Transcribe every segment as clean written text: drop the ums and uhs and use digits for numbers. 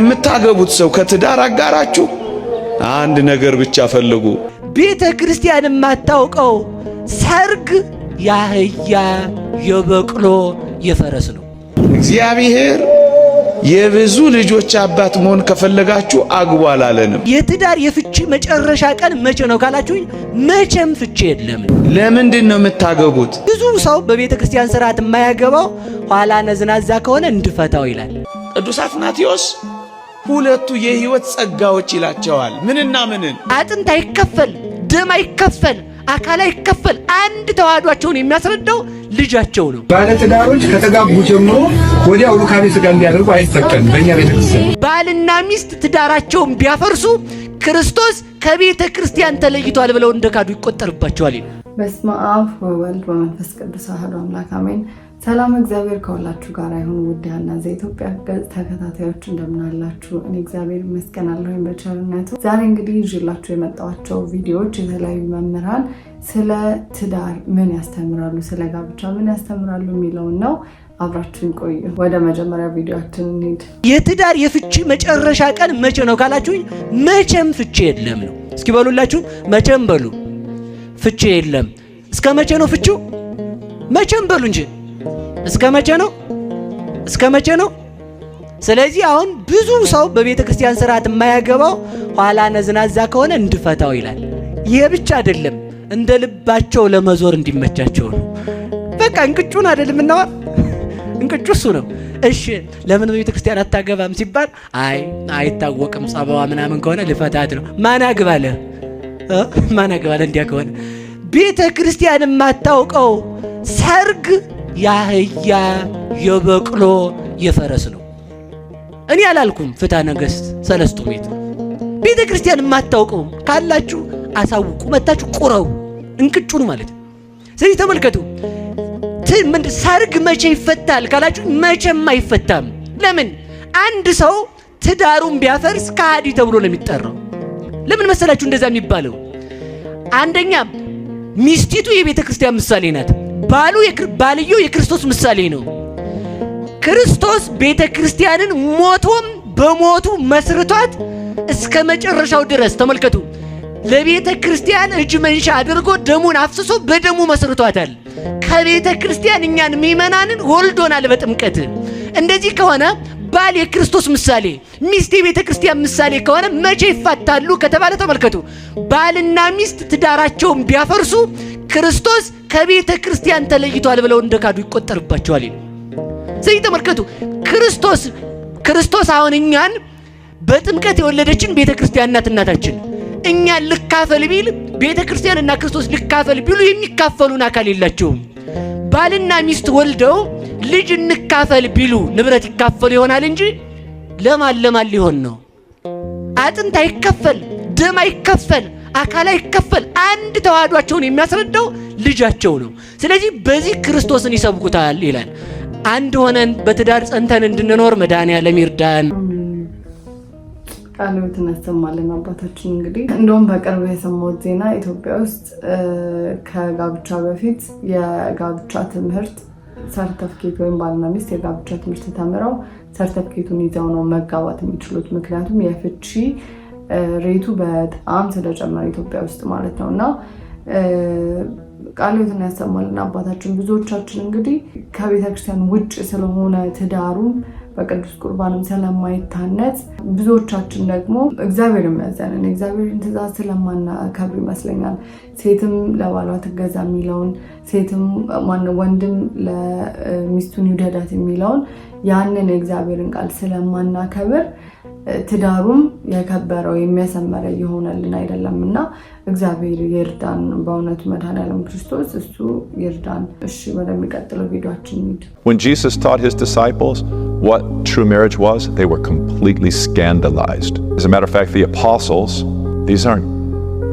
ከምታገቡት ሰው ከትዳር አጋራችሁ አንድ ነገር ብቻ ፈልጉ። ቤተ ክርስቲያን የማታውቀው ሰርግ የአህያ የበቅሎ የፈረስ ነው። እግዚአብሔር የብዙ ልጆች አባት መሆን ከፈለጋችሁ አግቡ አላለንም። የትዳር የፍቺ መጨረሻ ቀን መቼ ነው ካላችሁኝ፣ መቼም ፍቺ የለም። ለምንድን ነው የምታገቡት? ብዙ ሰው በቤተ ክርስቲያን ሥርዓት የማያገባው ኋላ ነዝናዛ ከሆነ እንድፈታው ይላል። ቅዱስ አትናቴዎስ ሁለቱ የሕይወት ጸጋዎች ይላቸዋል። ምንና ምንን? አጥንት አይከፈል፣ ደም አይከፈል፣ አካል አይከፈል፣ አንድ ተዋህዷቸውን የሚያስረዳው ልጃቸው ነው። ባለትዳሮች ከተጋቡ ጀምሮ ወዲያው ሩካቤ ሥጋ እንዲያደርጉ አይፈቀድም በእኛ ቤተክርስቲያን። ባልና ሚስት ትዳራቸውን ቢያፈርሱ ክርስቶስ ከቤተ ክርስቲያን ተለይቷል ብለው እንደካዱ ይቆጠርባቸዋል። በስመ አብ ወወልድ ወመንፈስ ቅዱስ አሐዱ አምላክ አሜን። ሰላም እግዚአብሔር ከሁላችሁ ጋር ይሁን። ውድ ሐና ዘኢትዮጵያ ገጽ ተከታታዮች እንደምን አላችሁ? እኔ እግዚአብሔር ይመስገን አለሁኝ በቸርነቱ። ዛሬ እንግዲህ ይዤላችሁ የመጣኋቸው ቪዲዮዎች የተለያዩ መምህራን ስለ ትዳር ምን ያስተምራሉ፣ ስለ ጋብቻ ምን ያስተምራሉ የሚለውን ነው። አብራችሁን ቆዩ። ወደ መጀመሪያ ቪዲዮአችን እንሂድ። የትዳር የፍቺ መጨረሻ ቀን መቼ ነው ካላችሁኝ፣ መቼም ፍቺ የለም ነው። እስኪ በሉላችሁ፣ መቼም በሉ። ፍቺ የለም። እስከ መቼ ነው ፍቺው? መቼም በሉ እንጂ እስከ መቼ ነው? እስከ መቼ ነው? ስለዚህ አሁን ብዙ ሰው በቤተ ክርስቲያን ሥርዓት የማያገባው ኋላ ነዝናዛ ከሆነ እንድፈታው ይላል። ይሄ ብቻ አይደለም፣ እንደ ልባቸው ለመዞር እንዲመቻቸው ነው። በቃ እንቅጩን አይደለም እናወራ፣ እንቅጩ እሱ ነው። እሺ ለምን በቤተ ክርስቲያን አታገባም ሲባል አይታወቅም ጸባዋ ምናምን ከሆነ ልፈታት ነው። ማን አግባለ? ማን አግባለ? እንዲያ ከሆነ ቤተ ክርስቲያን የማታውቀው ሰርግ የአህያ የበቅሎ የፈረስ ነው። እኔ አላልኩም። ፍትሐ ነገሥት ሰለስቱ ምዕት ቤተ ክርስቲያን የማታውቀው ካላችሁ አሳውቁ፣ መታችሁ ቁረው፣ እንቅጩን ማለት ነው። ስለዚህ ተመልከቱ፣ ሰርግ መቼ ይፈታል ካላችሁ፣ መቼም አይፈታም። ለምን? አንድ ሰው ትዳሩን ቢያፈርስ ከሃዲ ተብሎ ነው የሚጠራው። ለምን መሰላችሁ እንደዛ የሚባለው? አንደኛ ሚስቲቱ የቤተ ክርስቲያን ምሳሌ ናት። ባልዮ የክርስቶስ ምሳሌ ነው። ክርስቶስ ቤተ ክርስቲያንን ሞቶም በሞቱ መስርቷት እስከ መጨረሻው ድረስ ተመልከቱ። ለቤተ ክርስቲያን እጅ መንሻ አድርጎ ደሙን አፍስሶ በደሙ መስርቷታል። ከቤተ ክርስቲያን እኛን ምእመናንን ወልዶናል በጥምቀት። እንደዚህ ከሆነ ባል የክርስቶስ ምሳሌ፣ ሚስት የቤተ ክርስቲያን ምሳሌ ከሆነ መቼ ይፋታሉ ከተባለ ተመልከቱ። ባልና ሚስት ትዳራቸውን ቢያፈርሱ ክርስቶስ ከቤተ ክርስቲያን ተለይቷል ብለው እንደካዱ ይቆጠርባቸዋል። ስለዚህ ተመልከቱ፣ ክርስቶስ አሁን እኛን በጥምቀት የወለደችን ቤተ ክርስቲያን ናት እናታችን። እኛን ልካፈል ቢል ቤተ ክርስቲያንና ክርስቶስ ልካፈል ቢሉ የሚካፈሉን አካል የላቸውም። ባልና ሚስት ወልደው ልጅ እንካፈል ቢሉ ንብረት ይካፈሉ ይሆናል እንጂ ለማን ሊሆን ነው? አጥንት አይከፈል፣ ደም አይከፈል፣ አካል አይከፈል፣ አንድ ተዋህዷቸውን የሚያስረዳው ልጃቸው ነው። ስለዚህ በዚህ ክርስቶስን ይሰብኩታል ይላል። አንድ ሆነን በትዳር ጸንተን እንድንኖር መድኃኔዓለም ይርዳን። ቃልዎትን ያሰማልን አባታችን። እንግዲህ እንደውም በቅርብ የሰማሁት ዜና ኢትዮጵያ ውስጥ ከጋብቻ በፊት የጋብቻ ትምህርት ሰርተፍኬት ወይም ባልና ሚስት የጋብቻ ትምህርት ተምረው ሰርተፍኬቱን ይዘው ነው መጋባት የሚችሉት። ምክንያቱም የፍቺ ሬቱ በጣም ስለጨመረ ኢትዮጵያ ውስጥ ማለት ነው። እና ቃልዎትን ያሰማልን አባታችን። ብዙዎቻችን እንግዲህ ከቤተክርስቲያን ውጭ ስለሆነ ትዳሩም በቅዱስ ቁርባንም ስለማይታነጽ ብዙዎቻችን ደግሞ እግዚአብሔር የሚያዘንን እግዚአብሔርን ትእዛዝ ስለማናከብር ይመስለኛል ሴትም ለባሏ ትገዛ የሚለውን፣ ሴትም ወንድም ለሚስቱን ይውደዳት የሚለውን ያንን የእግዚአብሔርን ቃል ስለማናከብር ትዳሩም የከበረው የሚያሰመረ ይሆነልን አይደለምና እግዚአብሔር ይርዳን። በእውነቱ መድኃኔዓለም ክርስቶስ እሱ ይርዳን። እሺ ወደሚቀጥለው ቪዲዮአችን እንሂድ። When Jesus taught his disciples what true marriage was, they were completely scandalized. As a matter of fact, the apostles, these aren't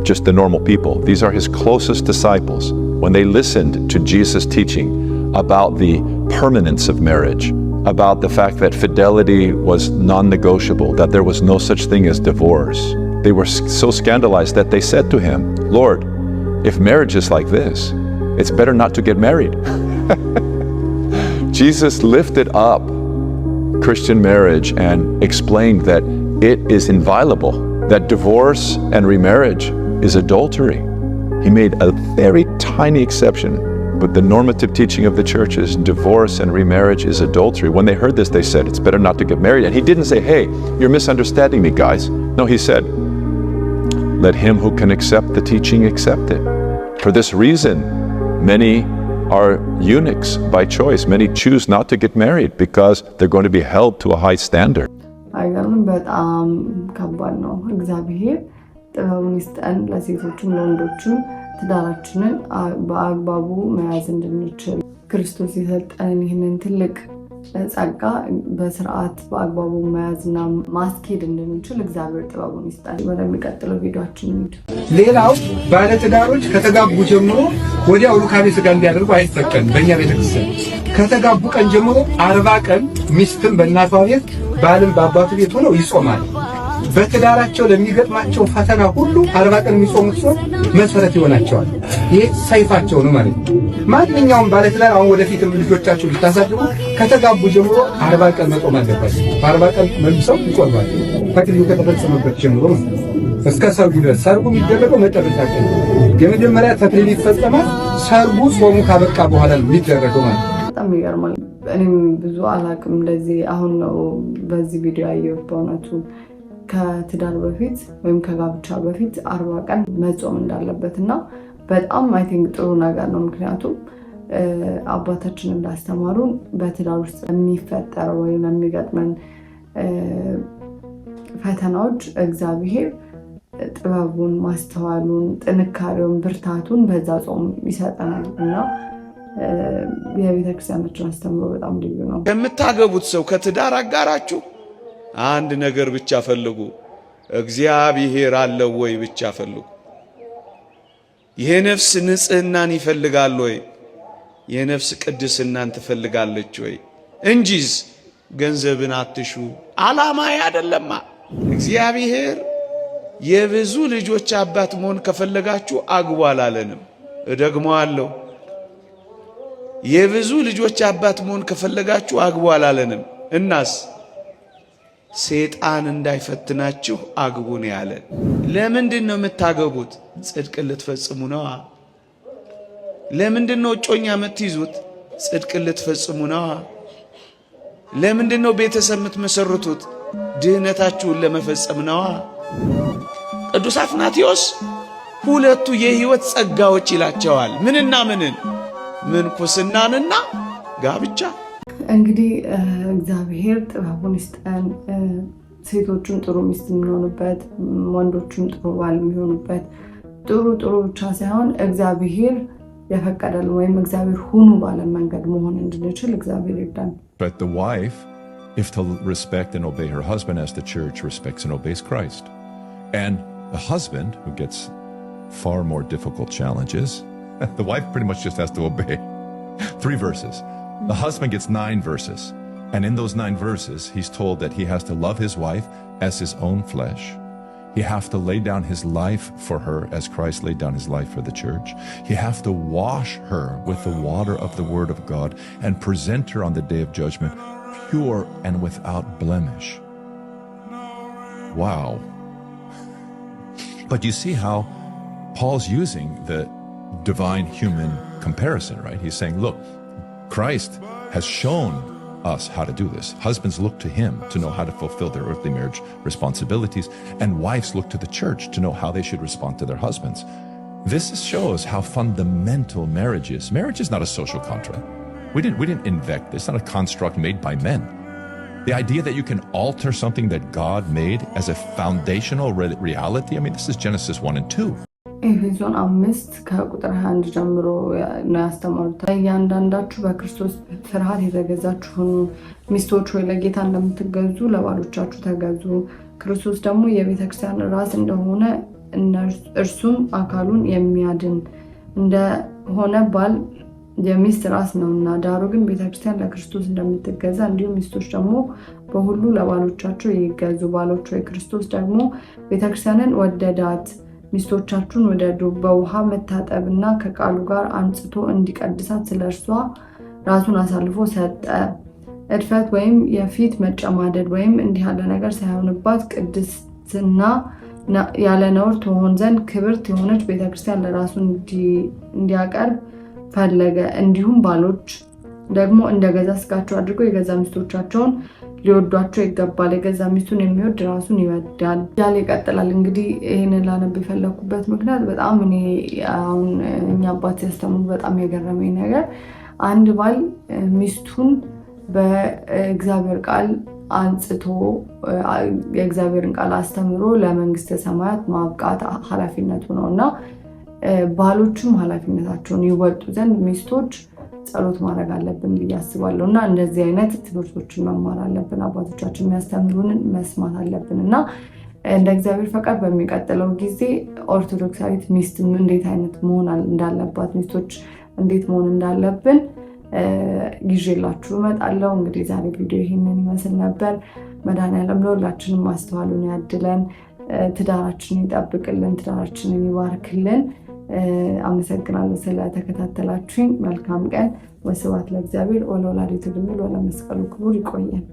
just the normal people. These are his closest disciples. When they listened to Jesus' teaching about the permanence of marriage, about the fact that fidelity was non-negotiable, that there was no such thing as divorce, they were so scandalized that they said to him, "Lord, if marriage is like this, it's better not to get married." Jesus lifted up Christian marriage and explained that it is inviolable, that divorce and remarriage is adultery. He made a very tiny exception, but the normative teaching of the church is divorce and remarriage is adultery. When they heard this, they said, it's better not to get married. And he didn't say, hey, you're misunderstanding me, guys. No, he said, let him who can accept the teaching accept it. For this reason, many are eunuchs by choice. Many choose not to get married because they're going to be held to a high standard. አይገርም? በጣም ከባድ ነው። እግዚአብሔር ጥበቡን ይስጠን ለሴቶችም ለወንዶችም ትዳራችንን በአግባቡ መያዝ እንድንችል ክርስቶስ የሰጠን ይህንን ትልቅ ጸጋ በስርዓት በአግባቡ መያዝና ማስኬድ እንድንችል እግዚአብሔር ጥበቡን ይስጠን። ወደሚቀጥለው ቪዲዮአችን እንሂድ። ሌላው ባለትዳሮች ከተጋቡ ጀምሮ ወዲያው ሩካቤ ሥጋ እንዲያደርጉ አይፈቀድም። በእኛ ቤተክርስቲያን ከተጋቡ ቀን ጀምሮ 40 ቀን ሚስትም በእናቷ ቤት ባልም በአባቱ ቤት ሆነው ይጾማል። በትዳራቸው ለሚገጥማቸው ፈተና ሁሉ 40 ቀን የሚጾሙት ሰው መሰረት ይሆናቸዋል። ይሄ ሰይፋቸው ነው ማለት ነው። ማንኛውም ባለትዳር አሁን ወደፊትም ልጆቻችሁ ልታሳድጉ ከተጋቡ ጀምሮ 40 ቀን መጾም አለባቸው። በ40 ቀን መልሰው ይጾማሉ። ተክሊሉ ከተፈጸመበት ጀምሮ እስከ ሰርጉ ድረስ። ሰርጉ የሚደረገው መጨረሻ ቀን የመጀመሪያ ተክሊል ይፈጸማል። ሰርጉ ጾሙ ካበቃ በኋላ ነው የሚደረገው ማለት ነው። በጣም ይገርማል። እኔም ብዙ አላቅም እንደዚህ አሁን ነው በዚህ ቪዲዮ ያየሁት። በእውነቱ ከትዳር በፊት ወይም ከጋብቻ በፊት 40 ቀን መጾም እንዳለበትና በጣም አይ ቲንክ ጥሩ ነገር ነው። ምክንያቱም አባታችን እንዳስተማሩን በትዳር ውስጥ የሚፈጠረው ወይም የሚገጥመን ፈተናዎች እግዚአብሔር ጥበቡን፣ ማስተዋሉን፣ ጥንካሬውን፣ ብርታቱን በዛ ጾም ይሰጠናል እና የቤተክርስቲያናችን አስተምሮ በጣም ልዩ ነው። የምታገቡት ሰው ከትዳር አጋራችሁ አንድ ነገር ብቻ ፈልጉ፣ እግዚአብሔር አለው ወይ ብቻ ፈልጉ። የነፍስ ንጽህናን ይፈልጋል ወይ? የነፍስ ቅድስናን ትፈልጋለች ወይ? እንጂስ ገንዘብን አትሹ። ዓላማ አይደለማ። እግዚአብሔር የብዙ ልጆች አባት መሆን ከፈለጋችሁ አግቡ አላለንም። እደግመዋለሁ። የብዙ ልጆች አባት መሆን ከፈለጋችሁ አግቡ አላለንም። እናስ ሰይጣን እንዳይፈትናችሁ አግቡ ነው ያለን። ለምንድን ነው የምታገቡት? ጽድቅን ልትፈጽሙ ነው። ለምንድን ነው እጮኛ የምትይዙት? ጽድቅን ልትፈጽሙ ነው። ለምንድን ነው ቤተሰብ የምትመሰርቱት? ድህነታችሁን ለመፈጸም ነው። ቅዱስ አትናቴዎስ ሁለቱ የሕይወት ጸጋዎች ይላቸዋል። ምንና ምንን? ምንኩስናንና ጋብቻ። እንግዲህ እግዚአብሔር ጥበቡን ይስጠን። ሴቶቹም ጥሩ ሚስት የሚሆኑበት፣ ወንዶቹም ጥሩ ባል የሚሆኑበት፣ ጥሩ ብቻ ሳይሆን እግዚአብሔር የፈቀደልን ወይም እግዚአብሔር ሁኑ ባለ መንገድ መሆን እንድንችል እግዚአብሔር ይርዳን። But the wife, if to respect and obey her husband as the church respects and obeys Christ. And the husband, who gets far more difficult challenges, the wife pretty much just has to obey. 3 verses. The husband gets 9 verses. And in those 9 verses, he's told that he has to love his wife as his own flesh. He has to lay down his life for her as Christ laid down his life for the church. He has to wash her with the water of the word of God and present her on the day of judgment pure and without blemish. Wow. But you see how Paul's using the divine human comparison, right? He's saying, look, Christ has shown us how to do this. Husbands look to him to know how to fulfill their earthly marriage responsibilities, and wives look to the church to know how they should respond to their husbands. This shows how fundamental marriage is. Marriage is not a social contract. We didn't invent this. It's not a construct made by men. The idea that you can alter something that God made as a foundational reality, I mean, this is Genesis 1 and 2. ኤፌሶን 5 ከቁጥር 21 ጀምሮ ነው ያስተማሩት። እያንዳንዳችሁ በክርስቶስ ፍርሃት የተገዛችሁ ሁኑ። ሚስቶች ሆይ ለጌታ እንደምትገዙ ለባሎቻችሁ ተገዙ። ክርስቶስ ደግሞ የቤተክርስቲያን ራስ እንደሆነ እርሱም አካሉን የሚያድን እንደሆነ ባል የሚስት ራስ ነውና፣ ዳሩ ግን ቤተክርስቲያን ለክርስቶስ እንደምትገዛ እንዲሁም ሚስቶች ደግሞ በሁሉ ለባሎቻቸው ይገዙ። ባሎች ሆይ ክርስቶስ ደግሞ ቤተክርስቲያንን ወደዳት፣ ሚስቶቻችሁን ወደዱ፣ በውሃ መታጠብና ከቃሉ ጋር አንጽቶ እንዲቀድሳት ስለ እርሷ ራሱን አሳልፎ ሰጠ። እድፈት ወይም የፊት መጨማደድ ወይም እንዲህ ያለ ነገር ሳይሆንባት ቅድስና ያለ ነውር ትሆን ዘንድ ክብርት የሆነች ቤተክርስቲያን ለራሱ እንዲያቀርብ ፈለገ። እንዲሁም ባሎች ደግሞ እንደ ገዛ ስጋቸው አድርገው የገዛ ሚስቶቻቸውን ሊወዷቸው ይገባል። የገዛ ሚስቱን የሚወድ ራሱን ይወዳል ያለ ይቀጥላል። እንግዲህ ይህንን ላነብ የፈለኩበት ምክንያት በጣም እኔ አሁን እኛ አባት ሲያስተምሩ በጣም የገረመኝ ነገር አንድ ባል ሚስቱን በእግዚአብሔር ቃል አንጽቶ የእግዚአብሔርን ቃል አስተምሮ ለመንግስተ ሰማያት ማብቃት ኃላፊነቱ ነው እና ባሎችም ኃላፊነታቸውን ይወጡ ዘንድ ሚስቶች ጸሎት ማድረግ አለብን ብዬ አስባለሁ እና እንደዚህ አይነት ትምህርቶችን መማር አለብን። አባቶቻችን የሚያስተምሩንን መስማት አለብን እና እንደ እግዚአብሔር ፈቃድ በሚቀጥለው ጊዜ ኦርቶዶክሳዊት ሚስት እንዴት አይነት መሆን እንዳለባት፣ ሚስቶች እንዴት መሆን እንዳለብን ይዤላችሁ እመጣለሁ። እንግዲህ ዛሬ ቪዲዮ ይሄንን ይመስል ነበር። መድኃኔዓለም ለሁላችንም ማስተዋሉን ያድለን፣ ትዳራችንን ይጠብቅልን፣ ትዳራችንን ይባርክልን። አመሰግናለሁ ስለተከታተላችሁኝ። መልካም ቀን። ወስብሐት ለእግዚአብሔር ወለወላዲቱ ድንግል ወለመስቀሉ ክቡር። ይቆየን።